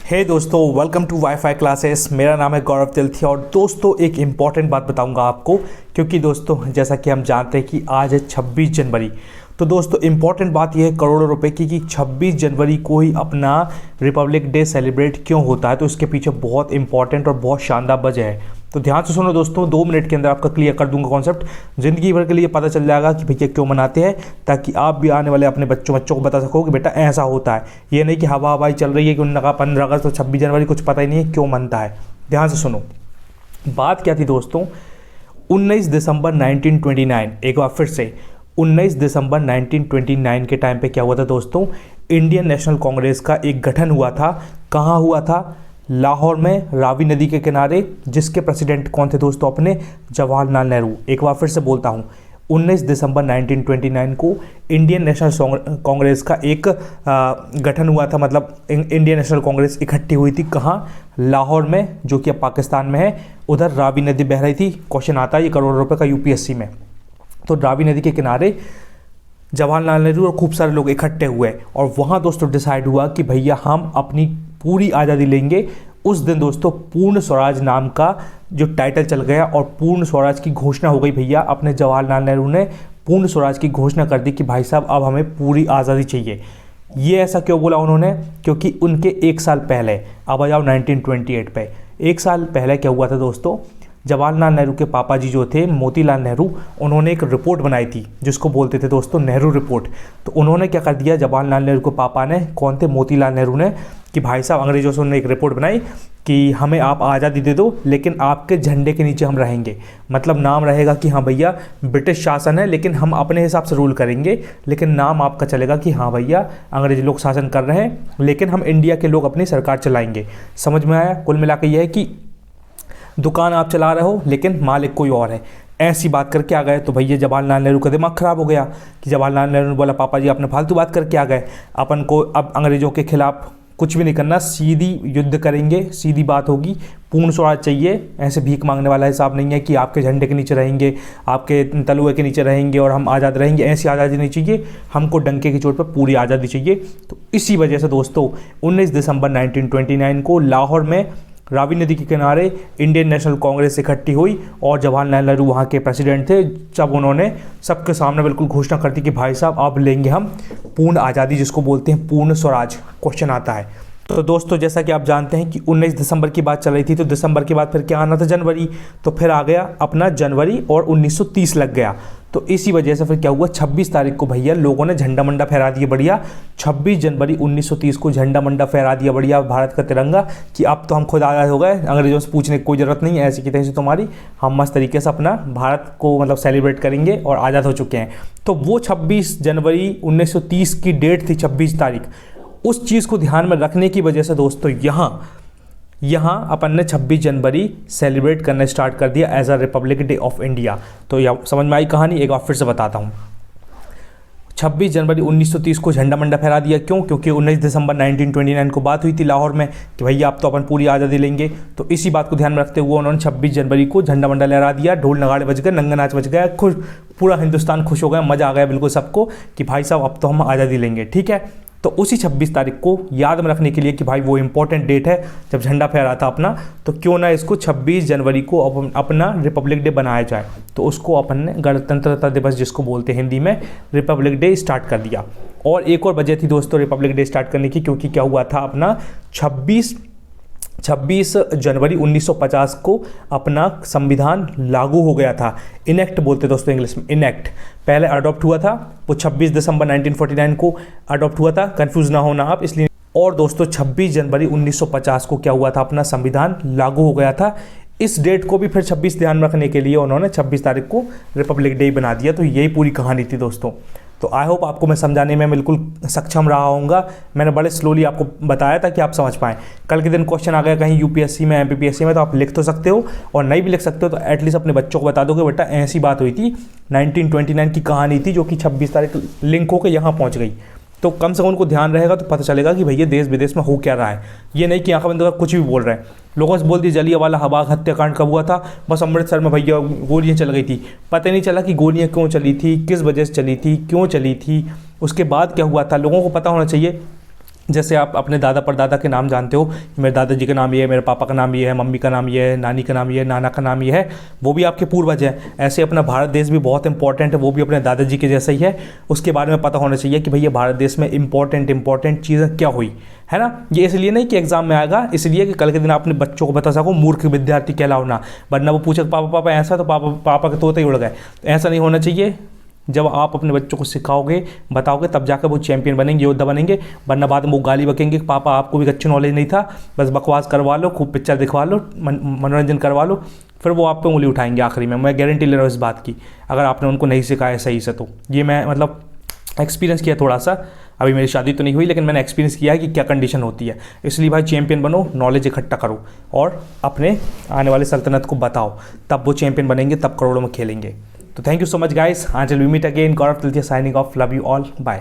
हे दोस्तों, welcome to wifi classes. मेरा नाम है गौरव तिलथिया और दोस्तों एक इम्पॉर्टेंट बात बताऊंगा आपको, क्योंकि दोस्तों जैसा कि हम जानते हैं कि आज है 26 जनवरी। तो दोस्तों इम्पॉर्टेंट बात यह है करोड़ों रुपए की कि 26 जनवरी को ही अपना रिपब्लिक डे सेलिब्रेट क्यों होता है। तो इसके पीछे बहुत इंपॉर्टेंट और बहुत शानदार वजह है। तो ध्यान से सुनो दोस्तों, 2 मिनट के अंदर आपका क्लियर कर दूंगा कॉन्सेप्ट। ज़िंदगी भर के लिए पता चल जाएगा कि भैया क्यों मनाते हैं, ताकि आप भी आने वाले अपने बच्चों को बता सको कि बेटा ऐसा होता है। ये नहीं कि हवा हवाई चल रही है कि उन्होंने कहा 15 अगस्त तो 26 जनवरी कुछ पता ही नहीं है क्यों मनता है। ध्यान से सुनो, बात क्या थी दोस्तों। 19 दिसंबर 1929, एक बार फिर से 19 दिसंबर 1929 के टाइम पे क्या हुआ था दोस्तों, इंडियन नेशनल कांग्रेस का एक गठन हुआ था। कहाँ हुआ था? लाहौर में, रावी नदी के किनारे। जिसके प्रेसिडेंट कौन थे दोस्तों? अपने जवाहरलाल नेहरू। एक बार फिर से बोलता हूँ, 19 दिसंबर 1929 को इंडियन नेशनल कांग्रेस का एक गठन हुआ था। मतलब इंडियन नेशनल कांग्रेस इकट्ठी हुई थी। कहाँ? लाहौर में, जो कि अब पाकिस्तान में है। उधर रावी नदी बह रही थी। क्वेश्चन आता है ये करोड़ों रुपए का यूपीएससी में। तो रावी नदी के किनारे जवाहरलाल नेहरू और खूब सारे लोग इकट्ठे हुए और वहाँ दोस्तों डिसाइड हुआ कि भैया हम अपनी पूरी आज़ादी लेंगे। उस दिन दोस्तों पूर्ण स्वराज नाम का जो टाइटल चल गया और पूर्ण स्वराज की घोषणा हो गई। भैया अपने जवाहरलाल नेहरू ने पूर्ण स्वराज की घोषणा कर दी कि भाई साहब अब हमें पूरी आज़ादी चाहिए। ये ऐसा क्यों बोला उन्होंने? क्योंकि उनके एक साल पहले, अब आ जाओ 1928 पे, एक साल पहले क्या हुआ था दोस्तों, जवाहरलाल नेहरू के पापा जी जो थे मोतीलाल नेहरू, उन्होंने एक रिपोर्ट बनाई थी जिसको बोलते थे दोस्तों नेहरू रिपोर्ट। तो उन्होंने क्या कर दिया, जवाहरलाल नेहरू के पापा ने, कौन थे? मोतीलाल नेहरू ने, कि भाई साहब अंग्रेजों से उन्होंने एक रिपोर्ट बनाई कि हमें आप आज़ादी दे दो लेकिन आपके झंडे के नीचे हम रहेंगे। मतलब नाम रहेगा कि हाँ भैया ब्रिटिश शासन है लेकिन हम अपने हिसाब से रूल करेंगे, लेकिन नाम आपका चलेगा कि हाँ भैया अंग्रेज लोग शासन कर रहे हैं लेकिन हम इंडिया के लोग अपनी सरकार चलाएंगे। समझ में आया? कुल मिला के यह है कि दुकान आप चला रहे हो लेकिन मालिक कोई और है। ऐसी बात करके आ गए। तो भैया जवाहरलाल नेहरू का दिमाग खराब हो गया कि जवाहरलाल नेहरू ने बोला पापा जी आपने फालतू बात करके आ गए, अपन को अब अंग्रेज़ों के खिलाफ कुछ भी नहीं करना, सीधी युद्ध करेंगे, सीधी बात होगी, पूर्ण स्वराज चाहिए। ऐसे भीख मांगने वाला हिसाब नहीं है कि आपके झंडे के नीचे रहेंगे, आपके तलुए के नीचे रहेंगे और हम आज़ाद रहेंगे। ऐसी आज़ादी नहीं चाहिए, हमको डंके की चोट पर पूरी आज़ादी चाहिए। तो इसी वजह से दोस्तों 19 दिसंबर 1929 को लाहौर में रावी नदी के किनारे इंडियन नेशनल कांग्रेस इकट्ठी हुई और जवाहरलाल नेहरू वहाँ के प्रेसिडेंट थे। जब उन्होंने सबके सामने बिल्कुल घोषणा कर दी कि भाई साहब अब लेंगे हम पूर्ण आज़ादी, जिसको बोलते हैं पूर्ण स्वराज। क्वेश्चन आता है तो दोस्तों जैसा कि आप जानते हैं कि 19 दिसंबर की बात चल रही थी, तो दिसंबर के बाद फिर क्या आना था? जनवरी। तो फिर आ गया अपना जनवरी और 1930 लग गया। तो इसी वजह से फिर क्या हुआ, 26 तारीख को भैया लोगों ने झंडा मंडा फहरा दिया बढ़िया। 26 जनवरी 1930 को झंडा मंडा फहरा दिया बढ़िया भारत का तिरंगा, कि अब तो हम खुद आज़ाद हो गए, अंग्रेजों से पूछने की कोई ज़रूरत नहीं है, ऐसी की तैसी तुम्हारी, हम मस्त तरीके से अपना भारत को मतलब सेलिब्रेट करेंगे और आज़ाद हो चुके हैं। तो वो 26 जनवरी 1930 की डेट थी, 26 तारीख। उस चीज़ को ध्यान में रखने की वजह से दोस्तों यहाँ अपन ने 26 जनवरी सेलिब्रेट करना स्टार्ट कर दिया as a republic day of India. तो यह समझ में आई कहानी? एक बार फिर से बताता हूँ। 26 जनवरी 1930 को झंडा मंडा फहरा दिया। क्यों? क्योंकि 19 दिसंबर 1929 को बात हुई थी लाहौर में कि भैया आप तो अपन पूरी आज़ादी लेंगे। तो इसी बात को ध्यान में रखते हुए उन्होंने 26 जनवरी को झंडा मंडा लहरा दिया, ढोल नगाड़े बज गए, नंगा नाच बज गया, खुश, पूरा हिंदुस्तान खुश हो गया, मज़ा आ गया बिल्कुल सबको कि भाई साहब अब तो हम आज़ादी लेंगे। ठीक है। तो उसी 26 तारीख को याद में रखने के लिए कि भाई वो इंपॉर्टेंट डेट है जब झंडा फहरा था अपना, तो क्यों ना इसको 26 जनवरी को अपना रिपब्लिक डे बनाया जाए। तो उसको अपन ने गणतंत्रता दिवस, जिसको बोलते हैं हिंदी में, रिपब्लिक डे स्टार्ट कर दिया। और एक और वजह थी दोस्तों रिपब्लिक डे स्टार्ट करने की, क्योंकि क्या हुआ था अपना 26 जनवरी 1950 को अपना संविधान लागू हो गया था। इनेक्ट बोलते दोस्तों इंग्लिश में, इनेक्ट। पहले अडॉप्ट हुआ था, वो 26 दिसंबर 1949 को अडॉप्ट हुआ था, कंफ्यूज ना होना आप इसलिए। और दोस्तों 26 जनवरी 1950 को क्या हुआ था, अपना संविधान लागू हो गया था। इस डेट को भी फिर 26 ध्यान रखने के लिए उन्होंने 26 तारीख को रिपब्लिक डे बना दिया। तो यही पूरी कहानी थी दोस्तों। तो आई होप आपको मैं समझाने में बिल्कुल सक्षम रहा होऊंगा। मैंने बड़े स्लोली आपको बताया था कि आप समझ पाएँ। कल के दिन क्वेश्चन आ गया कहीं यूपीएससी में, एमपीपीएससी में, तो आप लिख तो सकते हो, और नहीं भी लिख सकते हो तो एटलीस्ट अपने बच्चों को बता दो कि बेटा ऐसी बात हुई थी, 1929 की कहानी थी जो कि 26 तारीख लिंक होकर यहाँ पहुँच गई। तो कम से कम उनको ध्यान रहेगा तो पता चलेगा कि भैया देश विदेश में हो क्या रहा है। ये नहीं कि आंखों बंद कर कुछ भी बोल रहे हैं। लोगों से बोल दिया जलियांवाला बाग हत्याकांड कब हुआ था, बस अमृतसर में भैया गोलियां चल गई थी, पता नहीं चला कि गोलियां क्यों चली थी, किस वजह से चली थी, क्यों चली थी, उसके बाद क्या हुआ था। लोगों को पता होना चाहिए जैसे आप अपने दादा परदादा के नाम जानते हो, मेरे दादाजी का नाम ये है, मेरे पापा का नाम ये है, मम्मी का नाम ये है, नानी का नाम ये है, नाना का नाम ये है, वो भी आपके पूर्वज हैं। ऐसे अपना भारत देश भी बहुत इंपॉर्टेंट है, वो भी अपने दादाजी के जैसा ही है। उसके बारे में पता होना चाहिए कि भैया भारत देश में इंपॉर्टेंट चीज़ें क्या हुई है ना। ये इसलिए नहीं कि एग्जाम में आएगा, इसलिए कि कल के दिन आप अपने बच्चों को बता सको मूर्ख विद्यार्थी कहलाओ ना, वरना वो पूछे पापा पापा ऐसा, तो पापा के तोते ही उड़ गए। तो ऐसा नहीं होना चाहिए। जब आप अपने बच्चों को सिखाओगे, बताओगे, तब जाकर वो चैंपियन बनेंगे, योद्धा बनेंगे। वरना बाद में वो गाली बकेंगे कि पापा आपको भी अच्छी नॉलेज नहीं था, बस बकवास करवा लो, खूब पिक्चर दिखवा लो, मनोरंजन करवा लो, फिर वो आप पे उंगली उठाएंगे आखिरी में। मैं गारंटी ले रहा हूँ इस बात की, अगर आपने उनको नहीं सिखाया सही से। तो ये मैं मतलब एक्सपीरियंस किया थोड़ा सा। अभी मेरी शादी तो नहीं हुई, लेकिन मैंने एक्सपीरियंस किया है कि क्या कंडीशन होती है। इसलिए भाई चैंपियन बनो, नॉलेज इकट्ठा करो और अपने आने वाले सल्तनत को बताओ, तब वो चैंपियन बनेंगे, तब करोड़ों में खेलेंगे। तो thank you so much guys, until we meet again, Gaurav Tilthiya signing off, love you all, bye।